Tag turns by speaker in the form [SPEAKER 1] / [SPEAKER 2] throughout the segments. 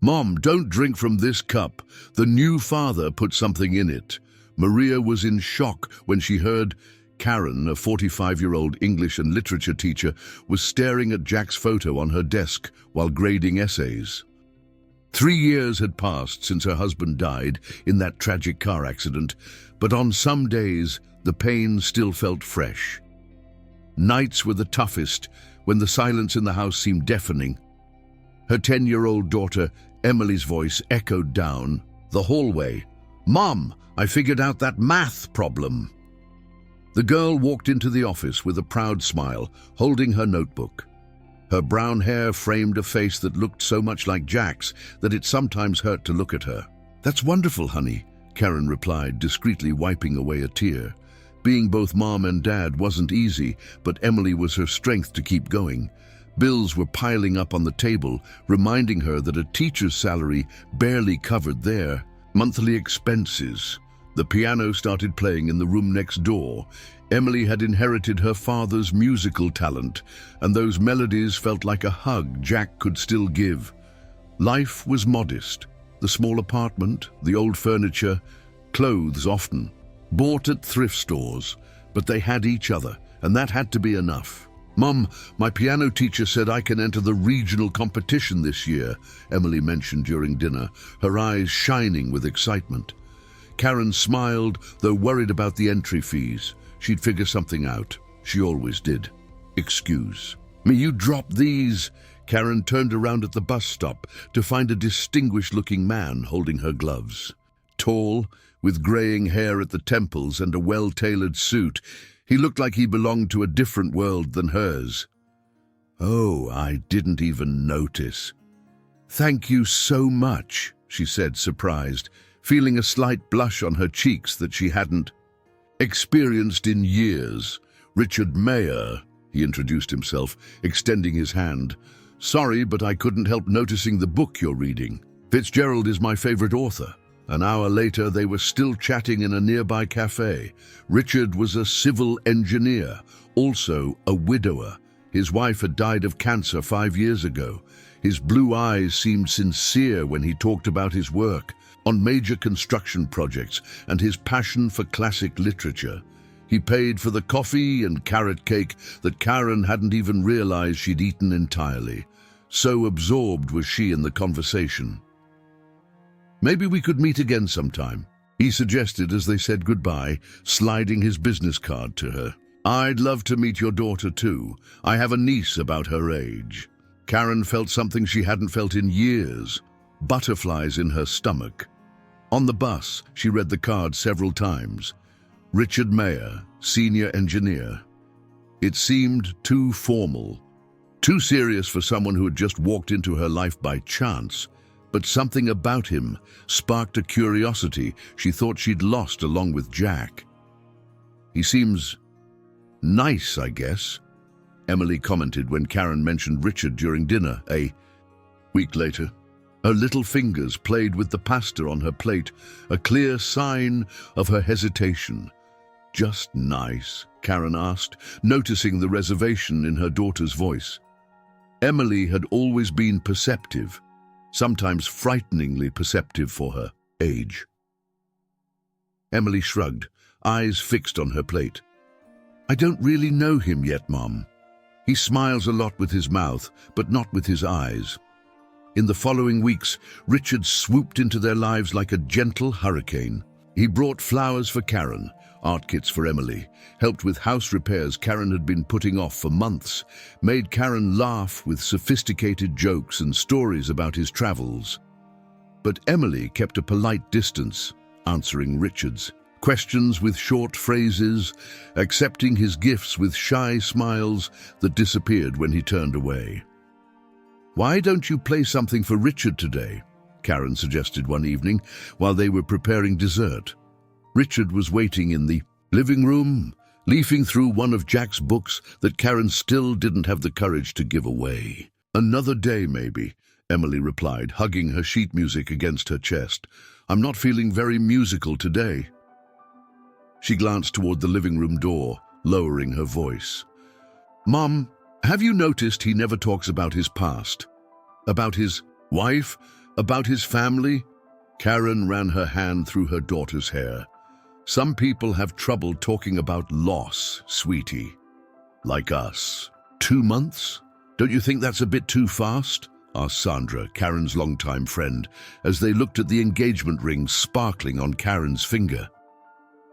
[SPEAKER 1] "Mom, don't drink from this cup. The new father put something in it." Maria was in shock when she heard Karen, a 45-year-old English and literature teacher, was staring at Jack's photo on her desk while grading essays. 3 years had passed since her husband died in that tragic car accident, but on some days the pain still felt fresh. Nights were the toughest when the silence in the house seemed deafening. Her 10-year-old daughter, Emily's voice echoed down the hallway. "Mom, I figured out that math problem." The girl walked into the office with a proud smile, holding her notebook. Her brown hair framed a face that looked so much like Jack's that it sometimes hurt to look at her. "That's wonderful, honey," Karen replied, discreetly wiping away a tear. Being both mom and dad wasn't easy, but Emily was her strength to keep going. Bills were piling up on the table, reminding her that a teacher's salary barely covered their monthly expenses. The piano started playing in the room next door. Emily had inherited her father's musical talent, and those melodies felt like a hug Jack could still give. Life was modest. The small apartment, the old furniture, clothes often, bought at thrift stores, but they had each other, and that had to be enough. "Mum, my piano teacher said I can enter the regional competition this year," Emily mentioned during dinner, her eyes shining with excitement. Karen smiled, though worried about the entry fees. She'd figure something out. She always did. "Excuse me, you dropped these." Karen turned around at the bus stop to find a distinguished-looking man holding her gloves. Tall, with graying hair at the temples and a well-tailored suit, he looked like he belonged to a different world than hers. "Oh, I didn't even notice." "Thank you so much," she said, surprised, feeling a slight blush on her cheeks that she hadn't experienced in years. "Richard Mayer," he introduced himself, extending his hand. "Sorry, but I couldn't help noticing the book you're reading. Fitzgerald is my favorite author." An hour later, they were still chatting in a nearby cafe. Richard was a civil engineer, also a widower. His wife had died of cancer 5 years ago. His blue eyes seemed sincere when he talked about his work on major construction projects and his passion for classic literature. He paid for the coffee and carrot cake that Karen hadn't even realized she'd eaten entirely. So absorbed was she in the conversation. "Maybe we could meet again sometime," he suggested as they said goodbye, sliding his business card to her. "I'd love to meet your daughter too. I have a niece about her age." Karen felt something she hadn't felt in years, butterflies in her stomach. On the bus, she read the card several times. Richard Mayer, senior engineer. It seemed too formal, too serious for someone who had just walked into her life by chance. But something about him sparked a curiosity she thought she'd lost along with Jack. "He seems nice, I guess," Emily commented when Karen mentioned Richard during dinner. A week later, her little fingers played with the pasta on her plate, a clear sign of her hesitation. "Just nice?" Karen asked, noticing the reservation in her daughter's voice. Emily had always been perceptive, sometimes frighteningly perceptive for her age. Emily shrugged, eyes fixed on her plate. "I don't really know him yet, Mom. He smiles a lot with his mouth, but not with his eyes." In the following weeks, Richard swooped into their lives like a gentle hurricane. He brought flowers for Karen, art kits for Emily, helped with house repairs Karen had been putting off for months, made Karen laugh with sophisticated jokes and stories about his travels. But Emily kept a polite distance, answering Richard's questions with short phrases, accepting his gifts with shy smiles that disappeared when he turned away. "Why don't you play something for Richard today?" Karen suggested one evening while they were preparing dessert. Richard was waiting in the living room, leafing through one of Jack's books that Karen still didn't have the courage to give away. "Another day, maybe," Emily replied, hugging her sheet music against her chest. "I'm not feeling very musical today." She glanced toward the living room door, lowering her voice. "Mom, have you noticed he never talks about his past? About his wife? About his family? Karen ran her hand through her daughter's hair. Some people have trouble talking about loss, sweetie. Like us. 2 months? Don't you think that's a bit too fast? Asked Sandra, Karen's longtime friend, as they looked at the engagement ring sparkling on Karen's finger.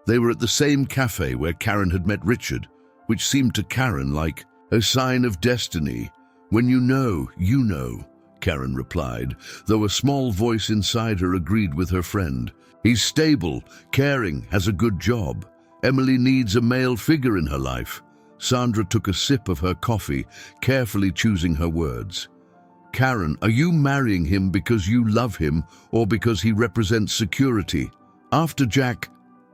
[SPEAKER 1] They were at the same cafe where Karen had met Richard, which seemed to Karen like a sign of destiny. When you know, Karen replied, though a small voice inside her agreed with her friend. He's stable, caring, has a good job. Emily needs a male figure in her life. Sandra took a sip of her coffee, carefully choosing her words. Karen, are you marrying him because you love him or because he represents security? After Jack,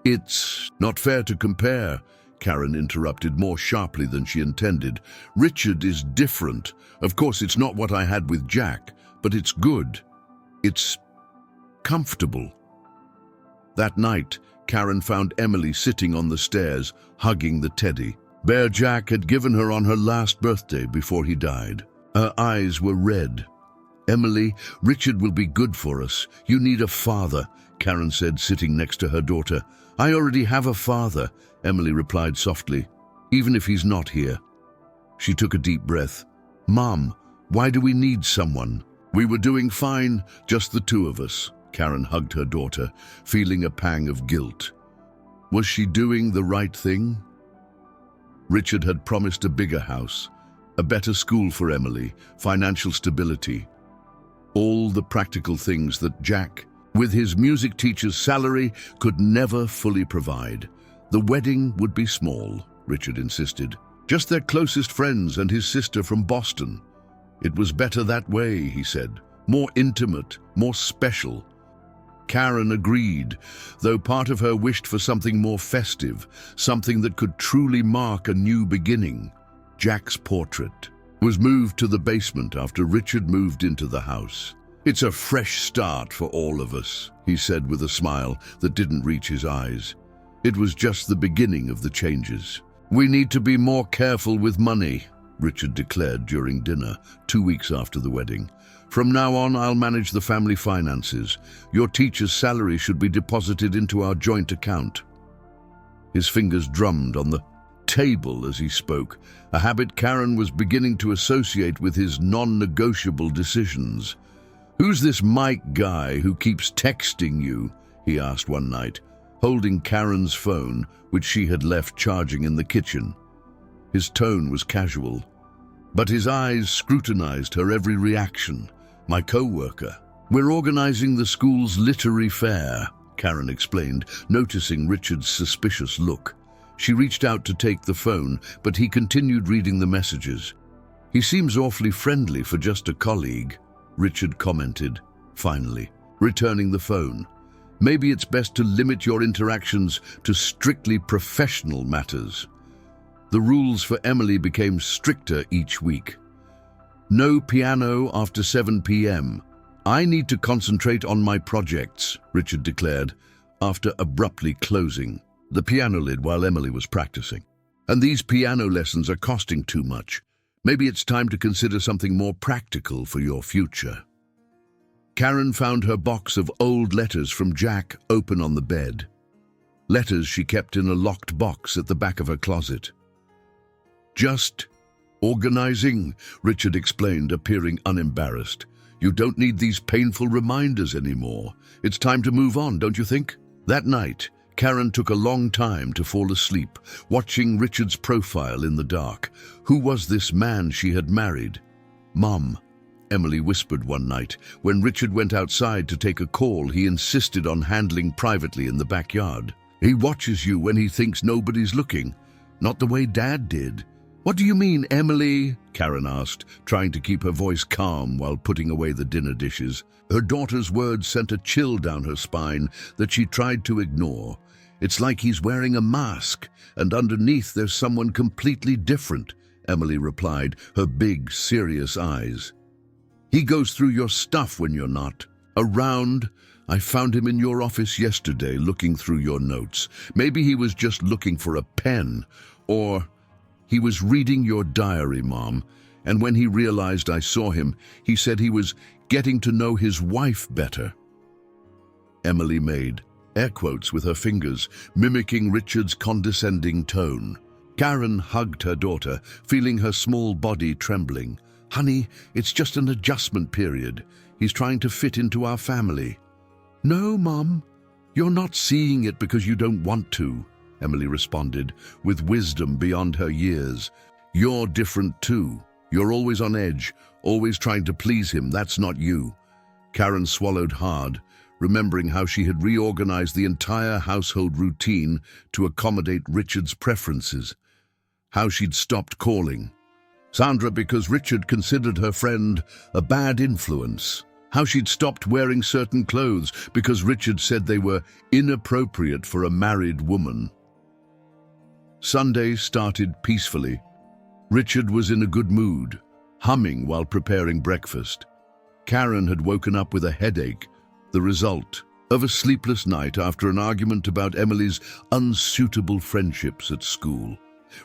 [SPEAKER 1] it's not fair to compare, Karen interrupted more sharply than she intended. Richard is different. Of course, it's not what I had with Jack, but it's good. It's comfortable. That night, Karen found Emily sitting on the stairs, hugging the teddy. Bear Jack had given her on her last birthday before he died. Her eyes were red. Emily, Richard will be good for us. You need a father, Karen said, sitting next to her daughter. I already have a father, Emily replied softly, even if he's not here. She took a deep breath. Mom, why do we need someone? We were doing fine, just the two of us. Karen hugged her daughter, feeling a pang of guilt. Was she doing the right thing? Richard had promised a bigger house, a better school for Emily, financial stability. All the practical things that Jack, with his music teacher's salary, could never fully provide. The wedding would be small, Richard insisted. Just their closest friends and his sister from Boston. It was better that way, he said. More intimate, more special. Karen agreed, though part of her wished for something more festive, something that could truly mark a new beginning. Jack's portrait was moved to the basement after Richard moved into the house. It's a fresh start for all of us, he said with a smile that didn't reach his eyes. It was just the beginning of the changes. We need to be more careful with money, Richard declared during dinner, 2 weeks after the wedding. From now on, I'll manage the family finances. Your teacher's salary should be deposited into our joint account. His fingers drummed on the table as he spoke, a habit Karen was beginning to associate with his non-negotiable decisions. Who's this Mike guy who keeps texting you? He asked one night, holding Karen's phone, which she had left charging in the kitchen. His tone was casual, but his eyes scrutinized her every reaction. My co-worker. We're organizing the school's literary fair, Karen explained, noticing Richard's suspicious look. She reached out to take the phone, but he continued reading the messages. He seems awfully friendly for just a colleague, Richard commented, finally, returning the phone. Maybe it's best to limit your interactions to strictly professional matters. The rules for Emily became stricter each week. No piano after 7 p.m. I need to concentrate on my projects, Richard declared, after abruptly closing the piano lid while Emily was practicing. And these piano lessons are costing too much. Maybe it's time to consider something more practical for your future. Karen found her box of old letters from Jack open on the bed. Letters she kept in a locked box at the back of her closet. Just organizing, Richard explained, appearing unembarrassed. You don't need these painful reminders anymore. It's time to move on, don't you think? That night, Karen took a long time to fall asleep, watching Richard's profile in the dark. Who was this man she had married? Mom, Emily whispered one night. When Richard went outside to take a call, he insisted on handling privately in the backyard. He watches you when he thinks nobody's looking, not the way Dad did. What do you mean, Emily? Karen asked, trying to keep her voice calm while putting away the dinner dishes. Her daughter's words sent a chill down her spine that she tried to ignore. It's like he's wearing a mask, and underneath there's someone completely different, Emily replied, her big, serious eyes. He goes through your stuff when you're not around. I found him in your office yesterday looking through your notes. Maybe he was just looking for a pen, or he was reading your diary, Mom. And when he realized I saw him, he said he was getting to know his wife better." Emily made air quotes with her fingers, mimicking Richard's condescending tone. Karen hugged her daughter, feeling her small body trembling. "Honey, it's just an adjustment period. He's trying to fit into our family." "No, Mom, you're not seeing it because you don't want to," Emily responded, with wisdom beyond her years. "You're different too. You're always on edge, always trying to please him. That's not you." Karen swallowed hard, remembering how she had reorganized the entire household routine to accommodate Richard's preferences. How she'd stopped calling Sandra because Richard considered her friend a bad influence. How she'd stopped wearing certain clothes because Richard said they were inappropriate for a married woman. Sunday started peacefully. Richard was in a good mood, humming while preparing breakfast. Karen had woken up with a headache, the result of a sleepless night after an argument about Emily's unsuitable friendships at school.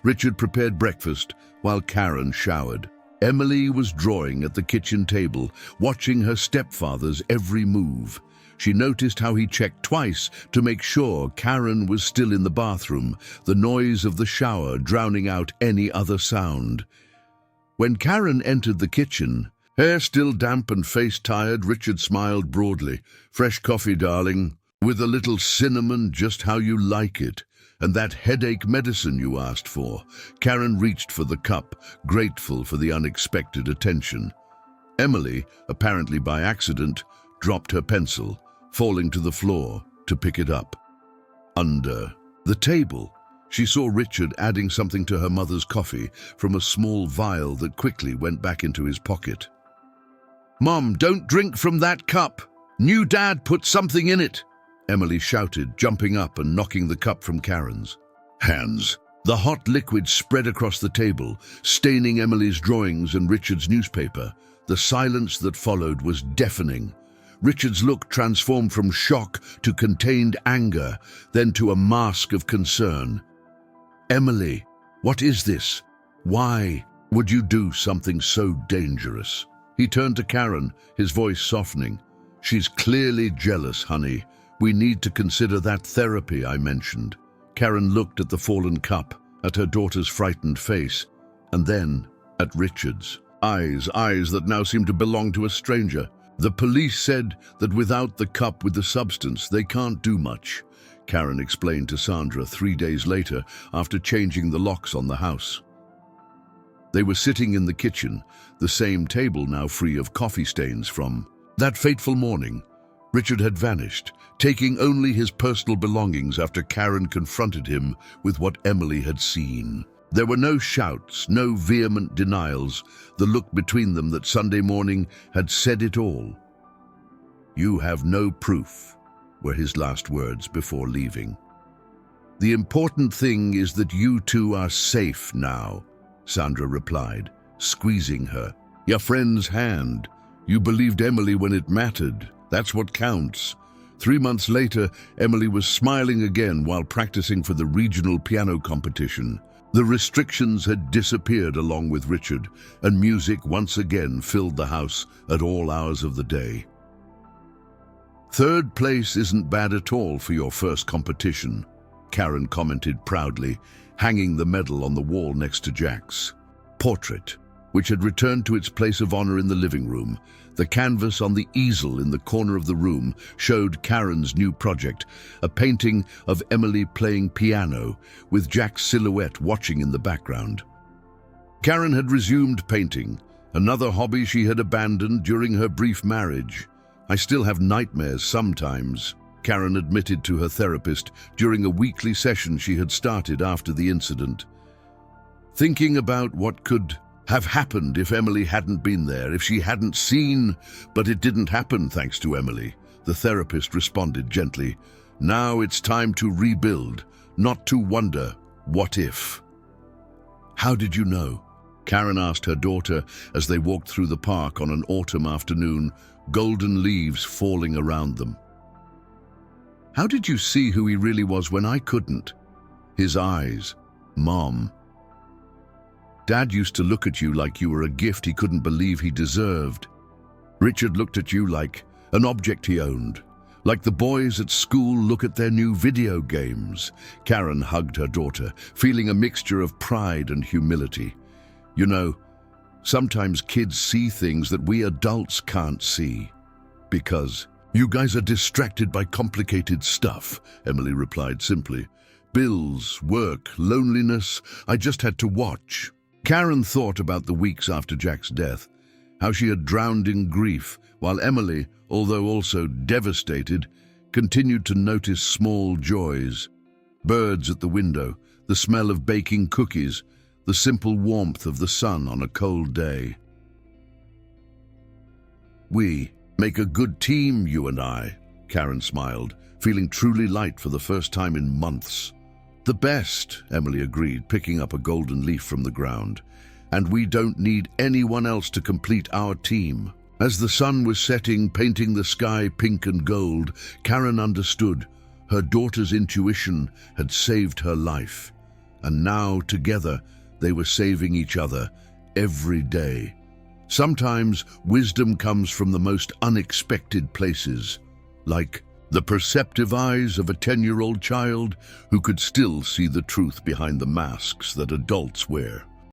[SPEAKER 1] Richard prepared breakfast while Karen showered. Emily was drawing at the kitchen table, watching her stepfather's every move. She noticed how he checked twice to make sure Karen was still in the bathroom, the noise of the shower drowning out any other sound. When Karen entered the kitchen, hair still damp and face tired, Richard smiled broadly. "Fresh coffee, darling, with a little cinnamon, just how you like it. And that headache medicine you asked for." Karen reached for the cup, grateful for the unexpected attention. Emily, apparently by accident, dropped her pencil, falling to the floor to pick it up. Under the table, she saw Richard adding something to her mother's coffee from a small vial that quickly went back into his pocket. "Mom, don't drink from that cup. New Dad put something in it," Emily shouted, jumping up and knocking the cup from Karen's hands. The hot liquid spread across the table, staining Emily's drawings and Richard's newspaper. The silence that followed was deafening. Richard's look transformed from shock to contained anger, then to a mask of concern. "Emily, what is this? Why would you do something so dangerous?" He turned to Karen, his voice softening. "She's clearly jealous, honey. We need to consider that therapy I mentioned." Karen looked at the fallen cup, at her daughter's frightened face, and then at Richard's eyes that now seemed to belong to a stranger. "The police said that without the cup with the substance, they can't do much," Karen explained to Sandra 3 days later after changing the locks on the house. They were sitting in the kitchen, the same table now free of coffee stains from that fateful morning. Richard had vanished, taking only his personal belongings after Karen confronted him with what Emily had seen. There were no shouts, no vehement denials. The look between them that Sunday morning had said it all. "You have no proof," were his last words before leaving. "The important thing is that you two are safe now," Sandra replied, squeezing her. "Your friend's hand. You believed Emily when it mattered. That's what counts." 3 months later, Emily was smiling again while practicing for the regional piano competition. The restrictions had disappeared along with Richard, and music once again filled the house at all hours of the day. "Third place isn't bad at all for your first competition," Karen commented proudly, hanging the medal on the wall next to Jack's portrait, which had returned to its place of honor in the living room. The canvas on the easel in the corner of the room showed Karen's new project, a painting of Emily playing piano, with Jack's silhouette watching in the background. Karen had resumed painting, another hobby she had abandoned during her brief marriage. "I still have nightmares sometimes," Karen admitted to her therapist during a weekly session she had started after the incident. "Thinking about what could have happened if Emily hadn't been there, if she hadn't seen, but it didn't happen thanks to Emily," the therapist responded gently. "Now it's time to rebuild, not to wonder, what if?" "How did you know?" Karen asked her daughter as they walked through the park on an autumn afternoon, golden leaves falling around them. "How did you see who he really was when I couldn't?" "His eyes, Mom." Dad used to look at you like you were a gift he couldn't believe he deserved. Richard looked at you like an object he owned. Like the boys at school look at their new video games. Karen hugged her daughter, feeling a mixture of pride and humility. You know, sometimes kids see things that we adults can't see. Because you guys are distracted by complicated stuff, Emily replied simply. Bills, work, loneliness, I just had to watch. Karen thought about the weeks after Jack's death, how she had drowned in grief, while Emily, although also devastated, continued to notice small joys. Birds at the window, the smell of baking cookies, the simple warmth of the sun on a cold day. We make a good team, you and I, Karen smiled, feeling truly light for the first time in months. The best, Emily agreed, picking up a golden leaf from the ground. And we don't need anyone else to complete our team. As the sun was setting, painting the sky pink and gold, Karen understood her daughter's intuition had saved her life. And now, together, they were saving each other every day. Sometimes wisdom comes from the most unexpected places, like the perceptive eyes of a 10-year-old child who could still see the truth behind the masks that adults wear.